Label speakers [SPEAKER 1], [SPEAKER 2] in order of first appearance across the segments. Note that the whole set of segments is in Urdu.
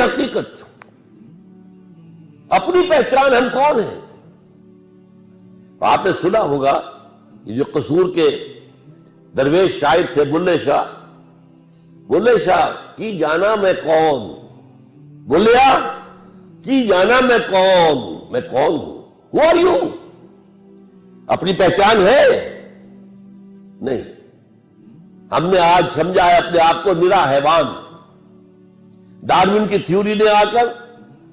[SPEAKER 1] حقیقت، اپنی پہچان ہم کون ہیں. آپ نے سنا ہوگا یہ جو قصور کے درویش شاعر تھے بلے شاہ، بلے شاہ کی جانا میں کون، بولیا کی جانا میں کون ہوں. Who are you؟ اپنی پہچان ہے نہیں. ہم نے آج سمجھا ہے اپنے آپ کو نرا حیوان. ڈارون کی تھیوری نے آ کر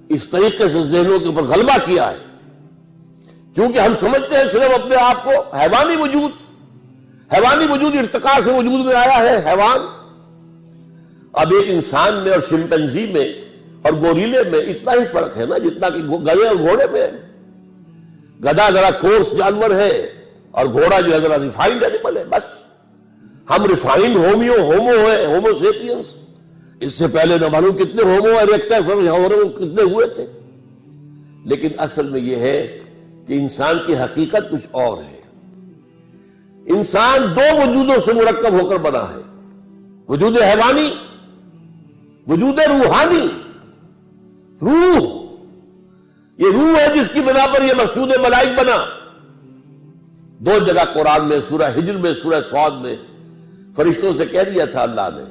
[SPEAKER 1] اس طریقے سے ذہنوں کے اوپر غلبہ کیا ہے، کیونکہ ہم سمجھتے ہیں صرف اپنے آپ کو حیوانی وجود ارتقاء سے وجود میں آیا ہے حیوان. اب ایک انسان میں اور شمپینزی میں اور گوریلے میں اتنا ہی فرق ہے نا جتنا کہ گدھے اور گھوڑے میں ہے. گدھا ذرا کورس جانور ہے اور گھوڑا جو ہے ذرا ریفائنڈ اینیمل ہے. بس ہم ریفائنڈ ہومو سیپینس. اس سے پہلے نہ معلوم کتنے ہومو ایریکٹس اور کتنے ہوئے تھے. لیکن اصل میں یہ ہے کہ انسان کی حقیقت کچھ اور ہے. انسان دو وجودوں سے مرکب ہو کر بنا ہے، وجود حیوانی، وجود روحانی. روح، یہ روح ہے جس کی بنا پر یہ مسجود ملائک بنا. دو جگہ قرآن میں، سورہ ہجر میں، سورہ صاد میں فرشتوں سے کہہ دیا تھا اللہ نے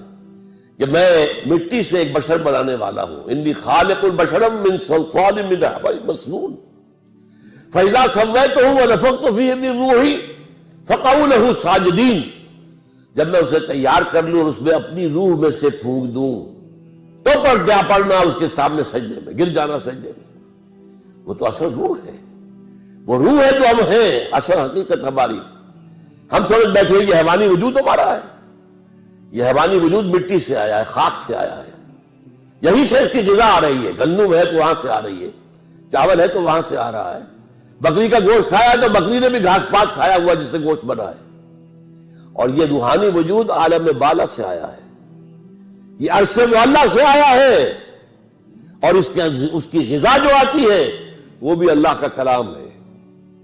[SPEAKER 1] کہ میں مٹی سے ایک بشر بنانے والا ہوں. انی خالق البشر من صلصال من حمأ مسنون فإذا سويته ونفخت فيه من روحي فقعوا له ساجدين. جب میں اسے تیار کر لوں اور اس میں اپنی روح میں سے پھونک دوں تو پڑنا اس کے سامنے سجدے میں، گر جانا سجدے میں. وہ تو اصل روح ہے، وہ روح ہے جو ہم ہیں، اصل حقیقت ہماری. ہم سمجھ بیٹھے یہ حیوانی وجود ہمارا ہے. یہ حیوانی وجود مٹی سے آیا ہے، خاک سے آیا ہے. یہی سے اس کی غذا آ رہی ہے. گندم ہے تو وہاں سے آ رہی ہے، چاول ہے تو وہاں سے آ رہا ہے. بکری کا گوشت کھایا ہے تو بکری نے بھی گھاس پات کھایا ہوا جس سے گوشت بنا ہے. اور یہ روحانی وجود عالم بالا سے آیا ہے، یہ عرش معلی سے آیا ہے. اور اس کی غذا جو آتی ہے وہ بھی اللہ کا کلام ہے.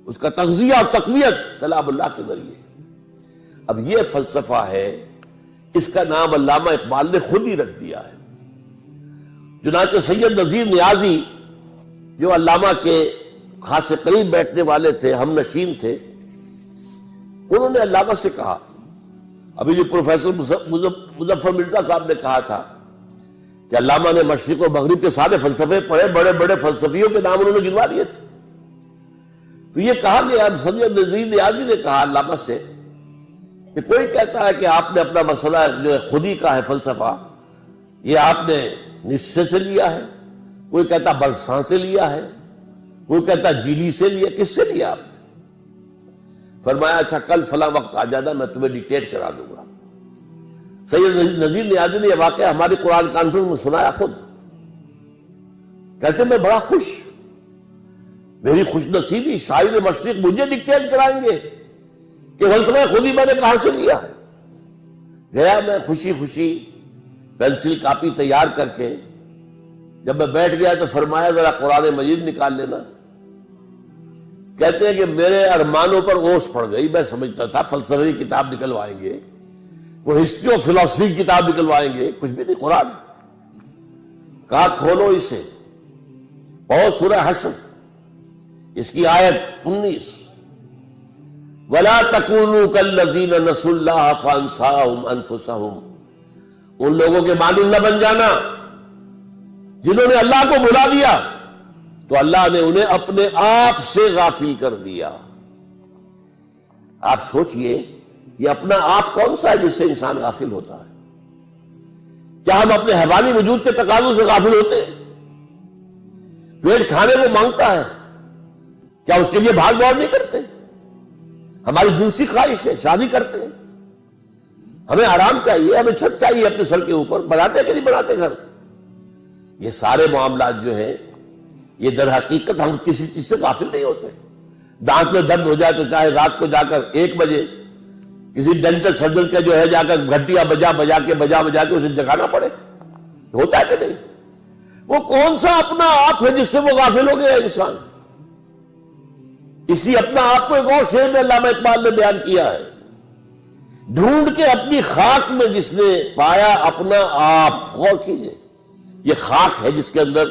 [SPEAKER 1] اس کا تغذیہ اور تقویت کلام اللہ کے ذریعے. اب یہ فلسفہ ہے، اس کا نام علامہ اقبال نے خود ہی رکھ دیا ہے. چنانچہ سید نذیر نیازی جو علامہ کے خاص قریب بیٹھنے والے تھے، ہم نشین تھے، انہوں نے علامہ سے کہا، ابھی جو پروفیسر مظفر مرزا صاحب نے کہا تھا کہ علامہ نے مشرق و مغرب کے سارے فلسفے پڑھے، بڑے بڑے فلسفیوں کے نام انہوں نے گنوا دیے تھے. تو یہ کہا گیا، سید نذیر نیازی نے کہا علامہ سے کہ کوئی کہتا ہے کہ آپ نے اپنا مسئلہ جو خودی کا ہے فلسفہ، یہ آپ نے نشے سے لیا ہے، کوئی کہتا بلخصاں سے لیا ہے، کوئی کہتا جیلی سے لیا، کس سے لیا آپ نے؟ فرمایا اچھا کل فلاں وقت آ جانا، میں تمہیں ڈکٹیٹ کرا دوں گا. سید نذیر نیازی نے یہ واقعہ ہماری قرآن کانفرنس میں سنایا خود. کہتے میں بڑا خوش، میری خوش نصیبی، شاعر مشرق مجھے ڈکٹیٹ کرائیں گے کہ فلسفہ خودی میں نے کہاں سے لیا ہے. گیا میں خوشی خوشی پینسل کاپی تیار کر کے، جب میں بیٹھ گیا تو فرمایا ذرا قرآن مجید نکال لینا. کہتے ہیں کہ میرے ارمانوں پر اوس پڑ گئی. میں سمجھتا تھا فلسفے کی کتاب نکلوائیں گے، وہ ہسٹری آف فلاسفی کی کتاب نکلوائیں گے، کچھ بھی نہیں. قرآن کہا کھولو اسے، اور سورہ حشر اس کی آیت 19، وَلَا تَكُونُوا كَالَّذِينَ نَسُوا اللَّهَ فَأَنسَاهُمْ أَنفُسَهُمْ. ان لوگوں کے مانند نہ بن جانا جنہوں نے اللہ کو بھلا دیا تو اللہ نے انہیں اپنے آپ سے غافل کر دیا. آپ سوچئے یہ اپنا آپ کون سا ہے جس سے انسان غافل ہوتا ہے؟ کیا ہم اپنے حیوانی وجود کے تقاضوں سے غافل ہوتے ہیں؟ پیٹ کھانے کو مانگتا ہے، کیا اس کے لیے بھاگ دوڑ نہیں کرتے؟ ہماری جنسی خواہش ہے، شادی کرتے ہیں، ہمیں آرام چاہیے، ہمیں چھت چاہیے اپنے سر کے اوپر، بناتے کہ نہیں بناتے گھر؟ یہ سارے معاملات جو ہیں یہ در حقیقت ہم کسی چیز سے غافل نہیں ہوتے. دانت میں درد ہو جائے تو چاہے رات کو جا کر 1 بجے کسی ڈینٹل سرجن کے جو ہے جا کر گھنٹیاں بجا کے اسے جگانا پڑے، ہوتا ہے کہ نہیں؟ وہ کون سا اپنا آپ ہے جس سے وہ غافل ہو گیا انسان؟ اسی اپنا آپ کو ایک اور شعر میں علامہ اقبال نے بیان کیا ہے، ڈھونڈ کے اپنی خاک میں جس نے پایا اپنا آپ. غور کیجئے، یہ خاک ہے جس کے اندر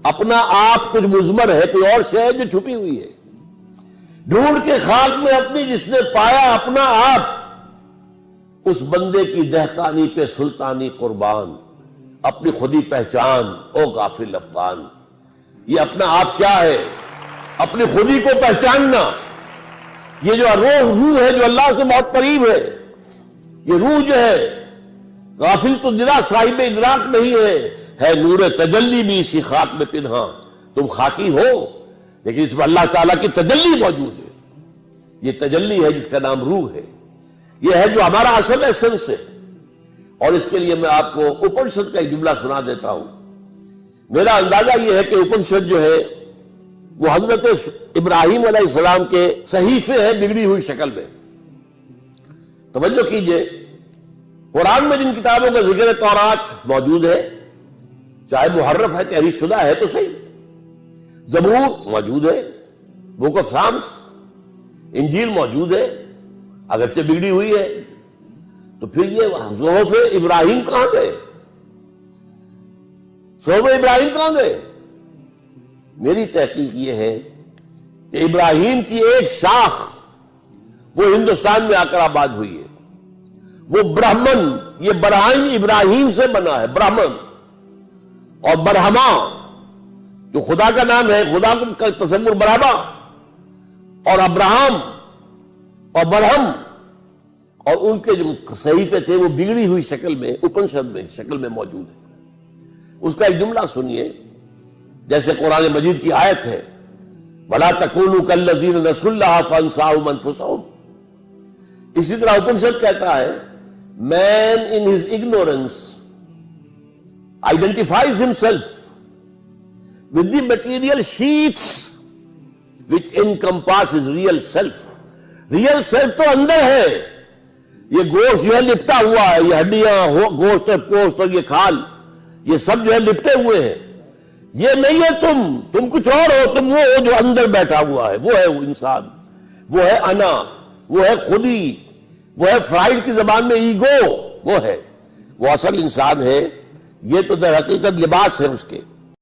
[SPEAKER 1] اپنا آپ کچھ مضمر ہے، کوئی اور شے ہے جو چھپی ہوئی ہے۔ ڈھونڈ کے خاک میں اپنی جس نے پایا اپنا آپ، اس بندے کی دہقانی پہ سلطانی قربان، اپنی خودی پہچان او غافل افغان۔ یہ اپنا آپ کیا ہے؟ اپنی خودی کو پہچاننا۔ یہ جو روح ہے جو اللہ سے بہت قریب ہے، یہ روح جو ہے غافل تو نرا صاحب ادراک نہیں ہے نور تجلی بھی اسی خاک میں پنہاں۔ تم خاکی ہو لیکن اس میں اللہ تعالیٰ کی تجلی موجود ہے۔ یہ تجلی ہے جس کا نام روح ہے، یہ ہے جو ہمارا اصل ایسنس ہے۔ اور اس کے لیے میں آپ کو اپنشد کا ایک جملہ سنا دیتا ہوں۔ میرا اندازہ یہ ہے کہ اپنشد جو ہے وہ حضرت ابراہیم علیہ السلام کے صحیفے ہیں بگڑی ہوئی شکل میں۔ توجہ کیجئے، قرآن میں جن کتابوں کا ذکر تورات موجود ہے، چاہے محرف ہے، تحریف شدہ ہے تو صحیح، زبور موجود ہے، بک آف سامس، انجیل موجود ہے، اگرچہ بگڑی ہوئی ہے، تو پھر یہ صحف ابراہیم کہاں گئے؟ صحف ابراہیم کہاں گئے؟ میری تحقیق یہ ہے کہ ابراہیم کی ایک شاخ وہ ہندوستان میں آ کر آباد ہوئی ہے، وہ برہمن، یہ برہم ابراہیم سے بنا ہے، برہمن اور برہما جو خدا کا نام ہے، خدا کا تصور برہما اور ابراہم اور برہم، اور ان کے جو صحیفے تھے وہ بگڑی ہوئی شکل میں اپنشد میں شکل میں موجود ہے۔ اس کا ایک جملہ سنیے، جیسے قرآن مجید کی آیت ہے وَلَا تَكُونُوا كَالَّذِينَ نَسُوا اللَّهَ فَأَنسَاهُمْ أَنفُسَهُمْ۔ اسی طرح اپنشد کہتا ہے man in his ignorance identifies himself with the material sheets which encompass his real self۔ real self تو اندر ہے، یہ گوشت جو ہے لپٹا ہوا ہے، یہ ہڈیاں، گوشت اور پوست اور یہ کھال، یہ سب جو ہے لپٹے ہوئے ہیں، یہ نہیں ہے تم کچھ اور ہو، تم وہ ہو جو اندر بیٹھا ہوا ہے، وہ ہے وہ انسان، وہ ہے انا، وہ ہے خودی، وہ ہے فرائڈ کی زبان میں ایگو، وہ ہے وہ اصل انسان ہے۔ یہ تو در حقیقت لباس ہے اس کے۔